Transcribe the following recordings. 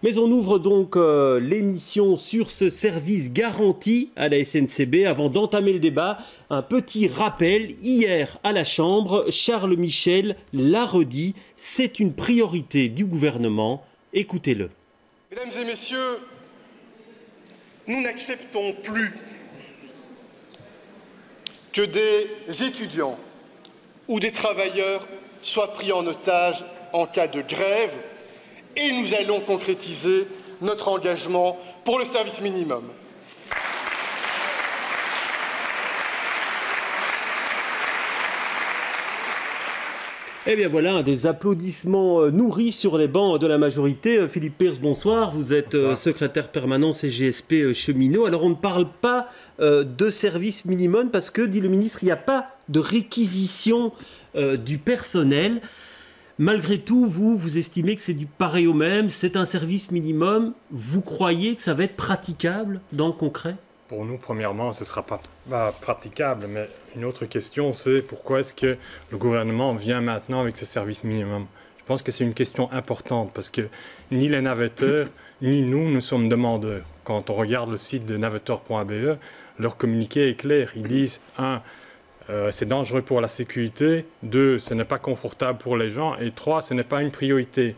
Mais on ouvre donc l'émission sur ce service garanti à la SNCB. Avant d'entamer le débat, un petit rappel. Hier à la Chambre, Charles Michel l'a redit, c'est une priorité du gouvernement. Écoutez-le. Mesdames et messieurs, nous n'acceptons plus que des étudiants ou des travailleurs soient pris en otage en cas de grève et nous allons concrétiser notre engagement pour le service minimum. Eh bien voilà, des applaudissements nourris sur les bancs de la majorité. Philippe Peers, bonsoir. Vous êtes secrétaire permanent CGSP cheminot. Alors on ne parle pas de service minimum parce que, dit le ministre, il n'y a pas de réquisition du personnel. Malgré tout, vous estimez que c'est du pareil au même, c'est un service minimum. Vous croyez que ça va être praticable dans le concret ? Pour nous, premièrement, ce ne sera pas praticable, mais une autre question, c'est pourquoi est-ce que le gouvernement vient maintenant avec ce service minimum ? Je pense que c'est une question importante, parce que ni les navetteurs, ni nous sommes demandeurs. Quand on regarde le site de navetteur.be, leur communiqué est clair. Ils disent, 1, c'est dangereux pour la sécurité, 2, ce n'est pas confortable pour les gens, et 3, ce n'est pas une priorité.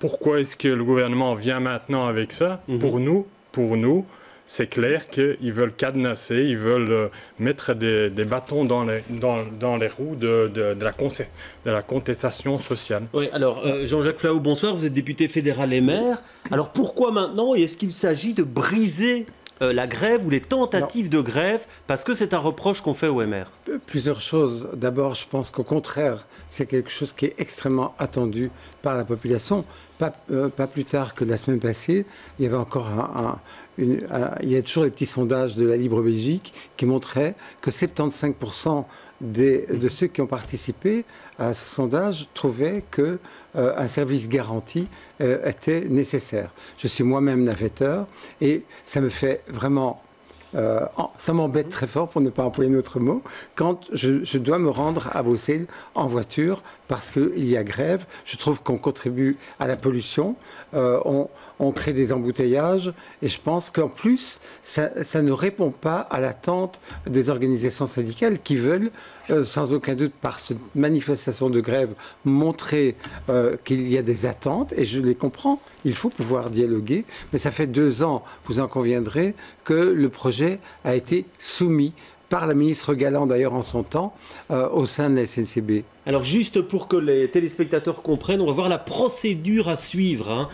Pourquoi est-ce que le gouvernement vient maintenant avec ça ? Pour nous, c'est clair qu'ils veulent cadenasser, ils veulent mettre des bâtons dans les roues de la contestation sociale. Oui, alors Jean-Jacques Flahault, bonsoir, vous êtes député fédéral et maire. Alors pourquoi maintenant, et est-ce qu'il s'agit de briser la grève ou les tentatives de grève, parce que c'est un reproche qu'on fait au MR? Plusieurs choses. D'abord, je pense qu'au contraire, c'est quelque chose qui est extrêmement attendu par la population. Pas plus tard que la semaine passée, il y avait encore il y a toujours les petits sondages de la Libre Belgique qui montraient que 75% de ceux qui ont participé à ce sondage trouvaient qu'un service garanti était nécessaire. Je suis moi-même navetteur et ça me fait vraiment... ça m'embête très fort, pour ne pas employer un autre mot, quand je dois me rendre à Bruxelles en voiture parce qu'il y a grève. Je trouve qu'on contribue à la pollution, on crée des embouteillages et je pense qu'en plus, ça ne répond pas à l'attente des organisations syndicales qui veulent, sans aucun doute par cette manifestation de grève, montrer qu'il y a des attentes, et je les comprends, il faut pouvoir dialoguer, mais ça fait 2 ans, vous en conviendrez, que le projet a été soumis par la ministre Galland, d'ailleurs en son temps, au sein de la SNCB. Alors juste pour que les téléspectateurs comprennent, on va voir la procédure à suivre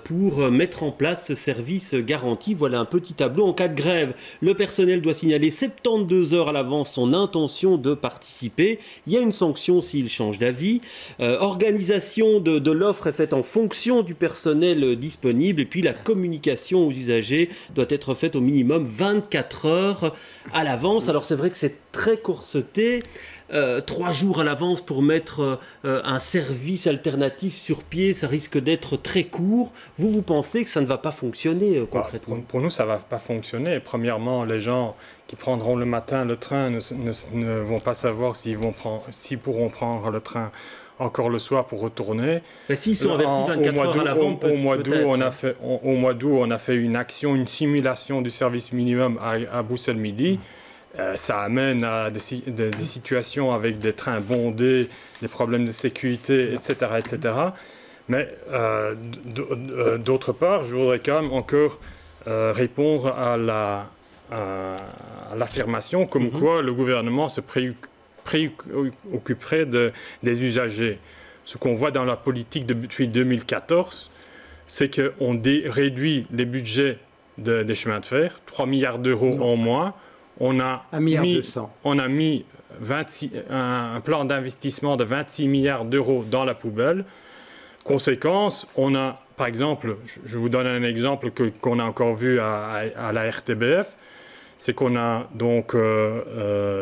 pour mettre en place ce service garanti. Voilà un petit tableau. En cas de grève, le personnel doit signaler 72 heures à l'avance son intention de participer. Il y a une sanction s'il change d'avis. Organisation de l'offre est faite en fonction du personnel disponible. Et puis la communication aux usagers doit être faite au minimum 24 heures à l'avance. Alors c'est vrai que c'est très corseté. 3 jours à l'avance pour mettre un service alternatif sur pied, ça risque d'être très court. Vous pensez que ça ne va pas fonctionner concrètement? Pour nous, ça ne va pas fonctionner. Premièrement, les gens qui prendront le matin le train ne vont pas savoir s'ils pourront prendre le train encore le soir pour retourner. Mais s'ils sont avertis 24 heures à l'avant, au mois d'août, on a fait une simulation du service minimum à Bruxelles Midi. Ça amène à des situations avec des trains bondés, des problèmes de sécurité, etc. etc. Mais d'autre part, je voudrais quand même encore répondre à l'affirmation comme quoi le gouvernement se préoccuperait des usagers. Ce qu'on voit dans la politique depuis 2014, c'est qu'on réduit les budgets des chemins de fer, 3 milliards d'euros en moins. On a mis un plan d'investissement de 26 milliards d'euros dans la poubelle. Conséquence, on a, par exemple, je vous donne un exemple qu'on a encore vu à la RTBF, c'est qu'on a donc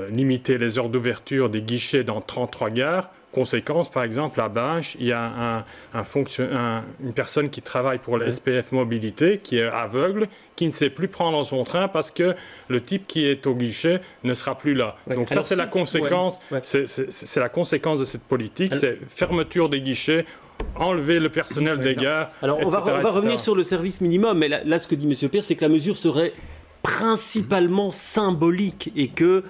limité les heures d'ouverture des guichets dans 33 gares Conséquence, par exemple, à Binche, il y a une personne qui travaille pour le SPF Mobilité, qui est aveugle, qui ne sait plus prendre son train parce que le type qui est au guichet ne sera plus là. Ouais. Donc alors, ça, c'est la conséquence. Ouais. C'est la conséquence de cette politique, c'est fermeture des guichets, enlever le personnel des gares. Alors on va revenir sur le service minimum, mais là ce que dit M. Pierre, c'est que la mesure serait principalement symbolique et que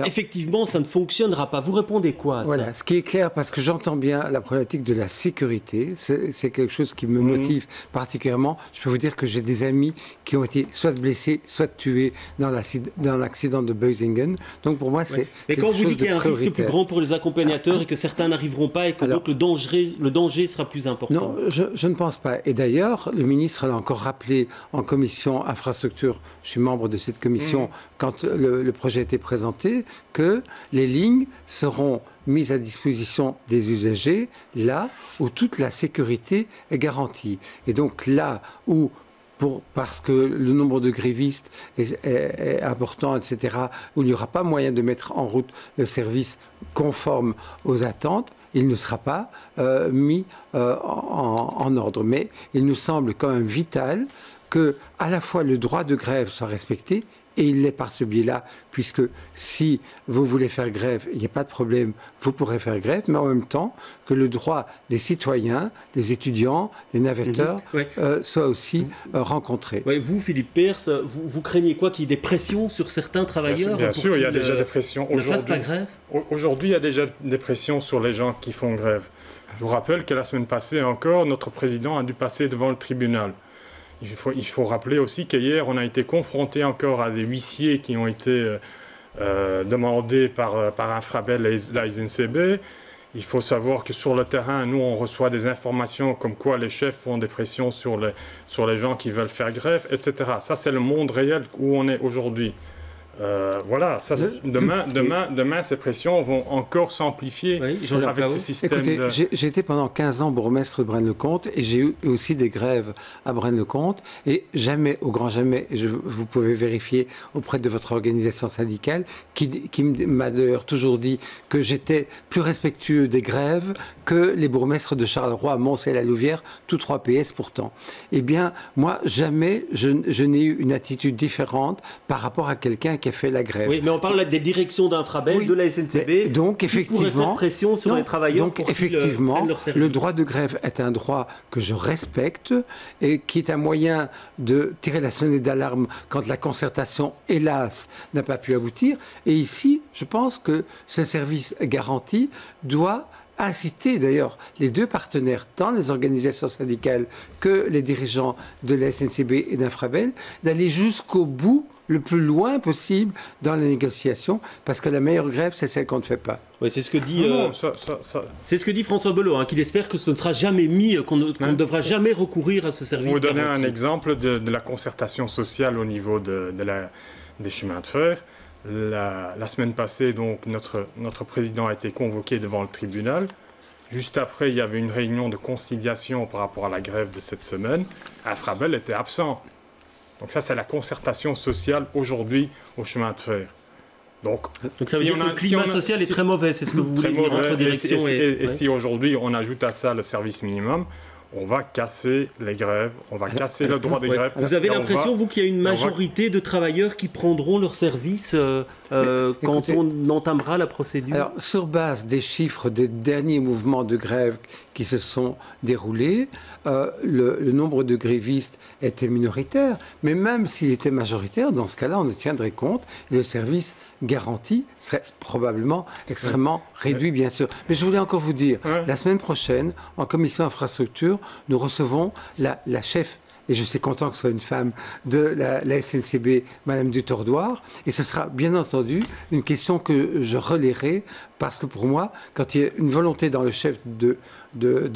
effectivement, ça ne fonctionnera pas. Vous répondez quoi à ça? Voilà, ce qui est clair, parce que j'entends bien la problématique de la sécurité, c'est quelque chose qui me motive particulièrement. Je peux vous dire que j'ai des amis qui ont été soit blessés, soit tués dans l'accident de Boesingen. Donc pour moi, c'est Mais quelque quand vous chose dites qu'il y a un risque prioritaire. plus grand pour les accompagnateurs et que certains n'arriveront pas et que donc le danger sera plus important. Non, je ne pense pas. Et d'ailleurs, le ministre l'a encore rappelé en commission infrastructure, je suis membre de cette commission, quand le projet a été présenté, que les lignes seront mises à disposition des usagers là où toute la sécurité est garantie. Et donc là où, parce que le nombre de grévistes est important, etc., où il n'y aura pas moyen de mettre en route le service conforme aux attentes, il ne sera pas mis en ordre. Mais il nous semble quand même vital que à la fois le droit de grève soit respecté, et il l'est par ce biais-là, puisque si vous voulez faire grève, il n'y a pas de problème, vous pourrez faire grève, mais en même temps que le droit des citoyens, des étudiants, des navetteurs soit aussi rencontré. Ouais, vous, Philippe Peers, vous craignez quoi? Qu'il y ait des pressions sur certains travailleurs? Bien sûr, il y a déjà des pressions. Ne fassent pas grève? Aujourd'hui, il y a déjà des pressions sur les gens qui font grève. Je vous rappelle que la semaine passée encore, notre président a dû passer devant le tribunal. Il faut rappeler aussi qu'hier, on a été confronté encore à des huissiers qui ont été demandés par Infrabel et la SNCB. Il faut savoir que sur le terrain, nous, on reçoit des informations comme quoi les chefs font des pressions sur les gens qui veulent faire grève, etc. Ça, c'est le monde réel où on est aujourd'hui. Voilà, ça, demain, ces pressions vont encore s'amplifier avec ce système. Écoutez, j'ai été pendant 15 ans bourgmestre de Braine-le-Comte et j'ai eu aussi des grèves à Braine-le-Comte et jamais, au grand jamais, vous pouvez vérifier auprès de votre organisation syndicale qui m'a d'ailleurs toujours dit que j'étais plus respectueux des grèves que les bourgmestres de Charleroi, Mons et la Louvière, tous 3 PS pourtant. Eh bien, moi, jamais je n'ai eu une attitude différente par rapport à quelqu'un qui a fait la grève. Oui, mais on parle là des directions d'Infrabel, de la SNCB, donc effectivement, qui pourraient faire pression sur les travailleurs pour effectivement, qu'ils prennent leur service. Le droit de grève est un droit que je respecte et qui est un moyen de tirer la sonnette d'alarme quand la concertation, hélas, n'a pas pu aboutir. Et ici, je pense que ce service garanti doit inciter d'ailleurs les deux partenaires, tant les organisations syndicales que les dirigeants de la SNCB et d'Infrabel, d'aller jusqu'au bout, le plus loin possible dans les négociations, parce que la meilleure grève, c'est celle qu'on ne fait pas. Oui, c'est ce que dit, c'est ce que dit François Belot, qu'il espère que ce ne sera jamais mis, qu'on ne devra jamais recourir à ce service. Je vais vous donner garanti. un exemple de la concertation sociale au niveau des chemins de fer. La semaine passée, donc, notre président a été convoqué devant le tribunal. Juste après, il y avait une réunion de conciliation par rapport à la grève de cette semaine. Infrabel était absent. Donc ça, c'est la concertation sociale aujourd'hui au chemin de fer. Donc ça veut dire que le climat social est très mauvais, c'est ce que vous voulez dire entre direction et si aujourd'hui on ajoute à ça le service minimum, on va casser les grèves, on va casser le droit des grèves. Vous avez l'impression, vous, qu'il y a une majorité de travailleurs qui prendront leur service quand on entamera la procédure? Alors, sur base des chiffres des derniers mouvements de grève qui se sont déroulés, le nombre de grévistes était minoritaire, mais même s'il était majoritaire, dans ce cas-là, on en tiendrait compte et le service garanti serait probablement extrêmement réduit, bien sûr. Mais je voulais encore vous dire, la semaine prochaine, en commission infrastructure, nous recevons la chef, et je suis content que ce soit une femme, de la SNCB, Madame Dutordoir, et ce sera bien entendu une question que je relayerai, parce que pour moi, quand il y a une volonté dans le chef de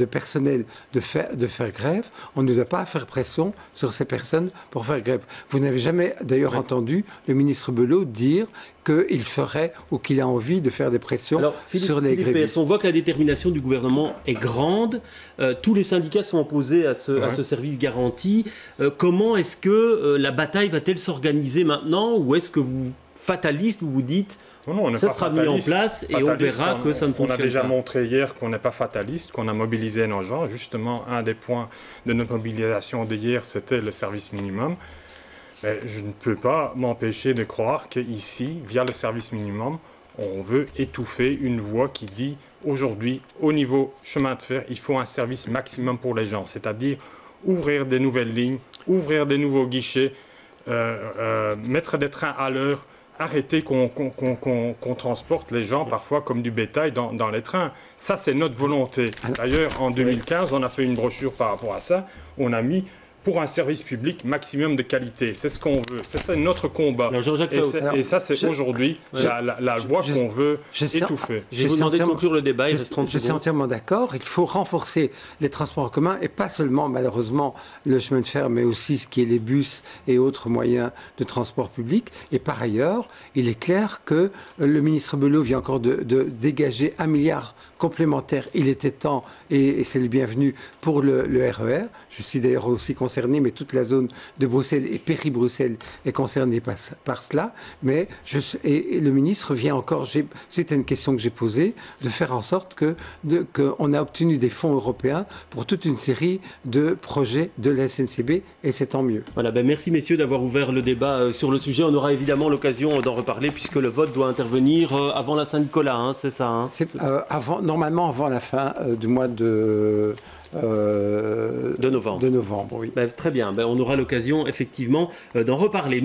personnel de faire grève, on ne doit pas faire pression sur ces personnes pour faire grève. Vous n'avez jamais d'ailleurs entendu le ministre Belot dire qu'il ferait ou qu'il a envie de faire des pressions sur les grévistes. On voit que la détermination du gouvernement est grande. Tous les syndicats sont opposés à ce service garanti. Comment est-ce que la bataille va-t-elle s'organiser maintenant? Ou est-ce que vous, fataliste, vous vous dites Non, ça sera mis en place et on verra que ça ne fonctionne pas. On a déjà montré hier qu'on n'est pas fataliste, qu'on a mobilisé nos gens. Justement, un des points de notre mobilisation d'hier, c'était le service minimum. Mais je ne peux pas m'empêcher de croire qu'ici, via le service minimum, on veut étouffer une voix qui dit aujourd'hui, au niveau chemin de fer, il faut un service maximum pour les gens, c'est-à-dire ouvrir des nouvelles lignes, ouvrir des nouveaux guichets, mettre des trains à l'heure, arrêter qu'on transporte les gens parfois comme du bétail dans les trains. Ça, c'est notre volonté. D'ailleurs, en 2015, on a fait une brochure par rapport à ça. On a mis pour un service public maximum de qualité. C'est ce qu'on veut. C'est notre combat. Alors, Jean-Jacques et ça, c'est aujourd'hui la voie qu'on veut étouffer. Je vais vous demander de conclure le débat. Je suis entièrement d'accord. Il faut renforcer les transports en commun et pas seulement, malheureusement, le chemin de fer, mais aussi ce qui est les bus et autres moyens de transport public. Et par ailleurs, il est clair que le ministre Belot vient encore de dégager 1 milliard complémentaire. Il était temps, et c'est le bienvenu, pour le RER. Je suis d'ailleurs aussi concerné, mais toute la zone de Bruxelles et Péri-Bruxelles est concernée par cela. Mais le ministre vient encore, c'était une question que j'ai posée, de faire en sorte qu'on a obtenu des fonds européens pour toute une série de projets de la SNCB, et c'est tant mieux. Voilà, merci messieurs d'avoir ouvert le débat sur le sujet. On aura évidemment l'occasion d'en reparler puisque le vote doit intervenir avant la Saint-Nicolas, hein, c'est ça, hein? Normalement avant la fin du mois de novembre. De novembre, oui. Très bien, on aura l'occasion effectivement d'en reparler.